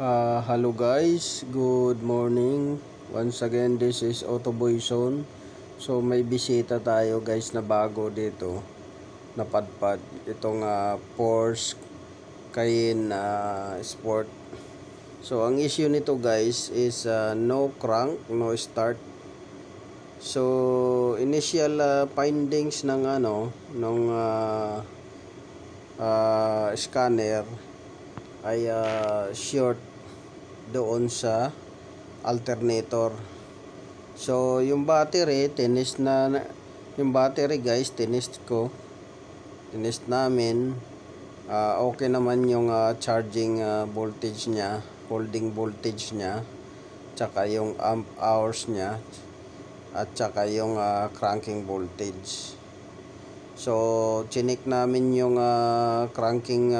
Hello guys, good morning. Once again, this is Autoboy Zone. So may bisita tayo guys na bago dito, napadpad. Itong Porsche Cayenne Sport. So ang issue nito guys is no crank, no start. So initial findings ng nung scanner ay short doon sa alternator. So yung battery yung battery guys tinest namin. Okay naman yung charging voltage nya, holding voltage nya, tsaka yung amp hours nya, at tsaka yung cranking voltage. So chinik namin yung cranking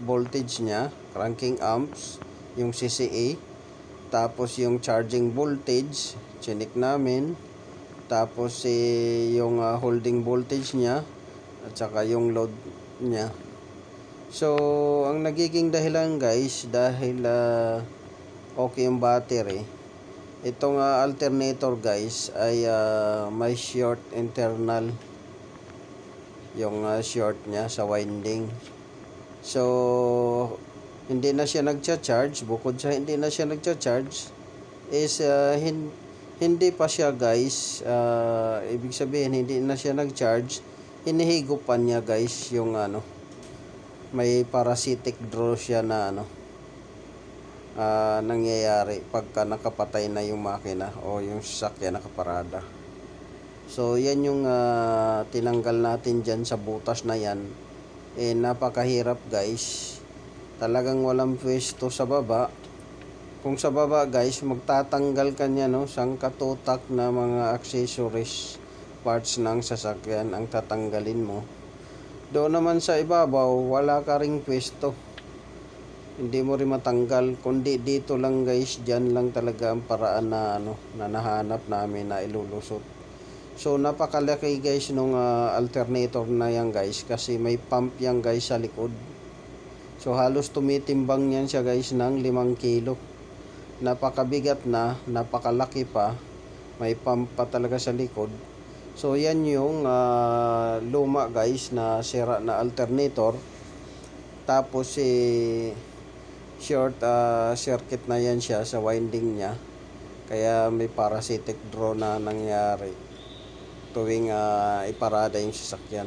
voltage nya, cranking amps, yung CCA, tapos yung charging voltage chinik namin, tapos yung holding voltage nya, at saka yung load nya. So ang nagiging dahilan guys, dahil okay yung battery, itong alternator guys ay may short internal, yung short nya sa winding. So hindi na siya nagcha-charge. Bukod sa hindi na siya nagcha-charge is hindi pa siya guys, ibig sabihin hindi na siya nag-charge, hinihigupan niya guys yung may parasitic draw siya na nangyayari pagka nakapatay na yung makina o yung sasakyan nakaparada. So yan yung tinanggal natin dyan sa butas na yan. Napakahirap guys, talagang walang pwesto sa baba. Kung sa baba guys, magtatanggal ka niya sangkatutak na mga accessories, parts ng sasakyan ang tatanggalin mo. Doon naman sa ibabaw, wala ka ring pwesto, hindi mo rin matanggal, kundi dito lang guys, dyan lang talaga ang paraan na na nahanap namin na ilulusot. So napakalaki guys nung alternator na yan guys, kasi may pump yan guys sa likod. So halos tumitimbang yan siya guys ng 5 kilo. Napakabigat na, napakalaki pa, may pump pa talaga sa likod. So yan yung luma guys na sira na alternator. Tapos short circuit na yan siya sa winding nya, kaya may parasitic draw na nangyari tuwing iparada yung sasakyan.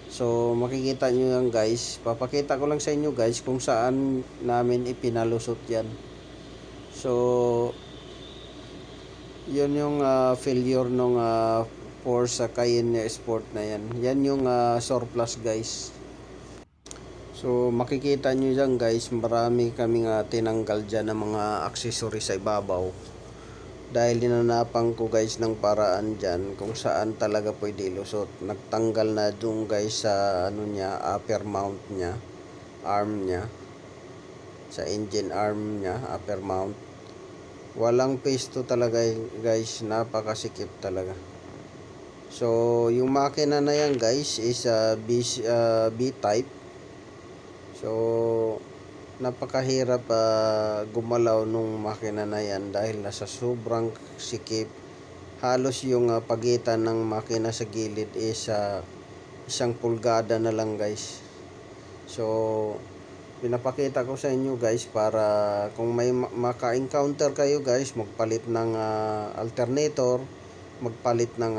So makikita nyo yan guys, papakita ko lang sa inyo guys kung saan namin ipinalusot yan. So yun yung failure nung Porsche Cayenne Sport na yan. Yan yung surplus guys. So makikita nyo dyan guys, marami kaming tinanggal dyan ng mga accessories sa ibabaw, dahil ninanapan ko guys ng paraan dyan kung saan talaga pwede lusot. Nagtanggal na dun guys sa upper mount nya, arm nya, sa engine arm nya, upper mount. Walang pesto talaga guys, napakasikip talaga. So yung makina na yan guys is B-type. So napakahirap gumalaw nung makina na yan dahil nasa sobrang sikip. Halos yung pagitan ng makina sa gilid is 1 pulgada na lang guys. So pinapakita ko sa inyo guys para kung may maka-encounter kayo guys, magpalit ng alternator, magpalit ng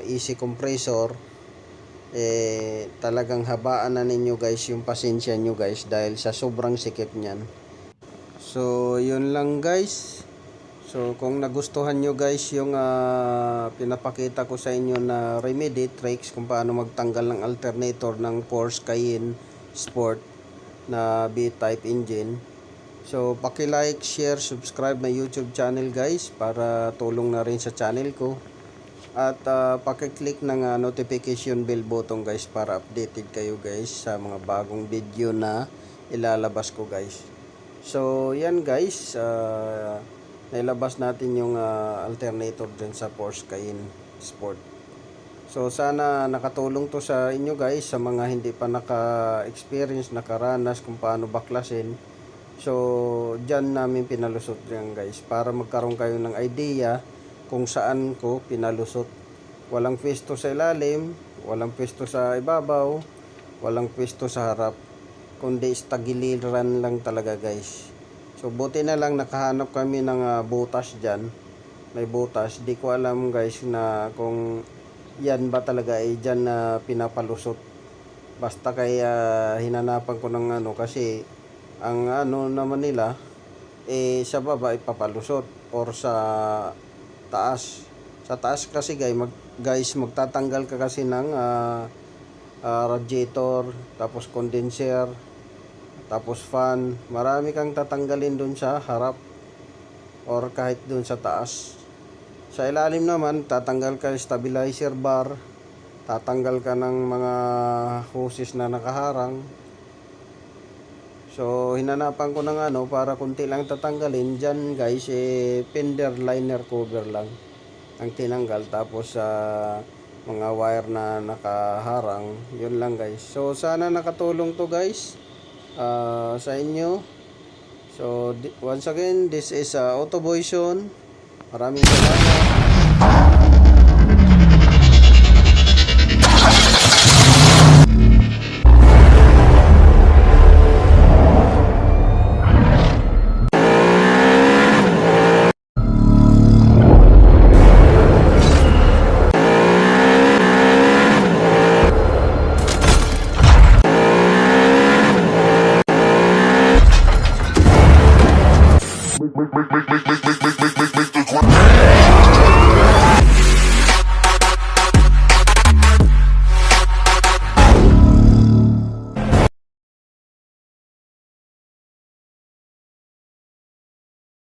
AC compressor, talagang habaan na ninyo guys yung pasensya nyo guys dahil sa sobrang sikip nyan. So yun lang guys. So kung nagustuhan nyo guys yung pinapakita ko sa inyo na remedy tricks kung paano magtanggal ng alternator ng Porsche Cayenne Sport na B-type engine, so paki-like, share, subscribe na YouTube channel guys para tulong na rin sa channel ko. At paki-click ng notification bell button guys para updated kayo guys sa mga bagong video na ilalabas ko guys. So yan guys, nailabas natin yung alternator dyan sa Porsche Cayenne Sport. So sana nakatulong to sa inyo guys, sa mga hindi pa naka-experience, nakaranas kung paano baklasin. So dyan namin pinalusot yan guys, para magkaroon kayo ng idea kung saan ko pinalusot. Walang pwesto sa ilalim, walang pwesto sa ibabaw, walang pwesto sa harap, kundi tagiliran lang talaga guys. So buti na lang nakahanap kami ng butas dyan. May butas, di ko alam guys na kung yan ba talaga ay dyan na pinapalusot. Basta kaya hinanapan ko ng kasi ang naman nila sa baba ipapalusot or sa taas. Sa taas kasi guys magtatanggal ka kasi ng radiator, tapos condenser, tapos fan. Marami kang tatanggalin dun sa harap or kahit dun sa taas. Sa ilalim naman tatanggal ka stabilizer bar, tatanggal ka ng mga hoses na nakaharang. So hinanapan ko ng para kunti lang tatanggalin dyan guys, fender liner cover lang ang tinanggal, tapos sa mga wire na nakaharang, yun lang guys. So sana nakatulong to guys sa inyo. So once again, this is Autoboyson. Maraming salamat.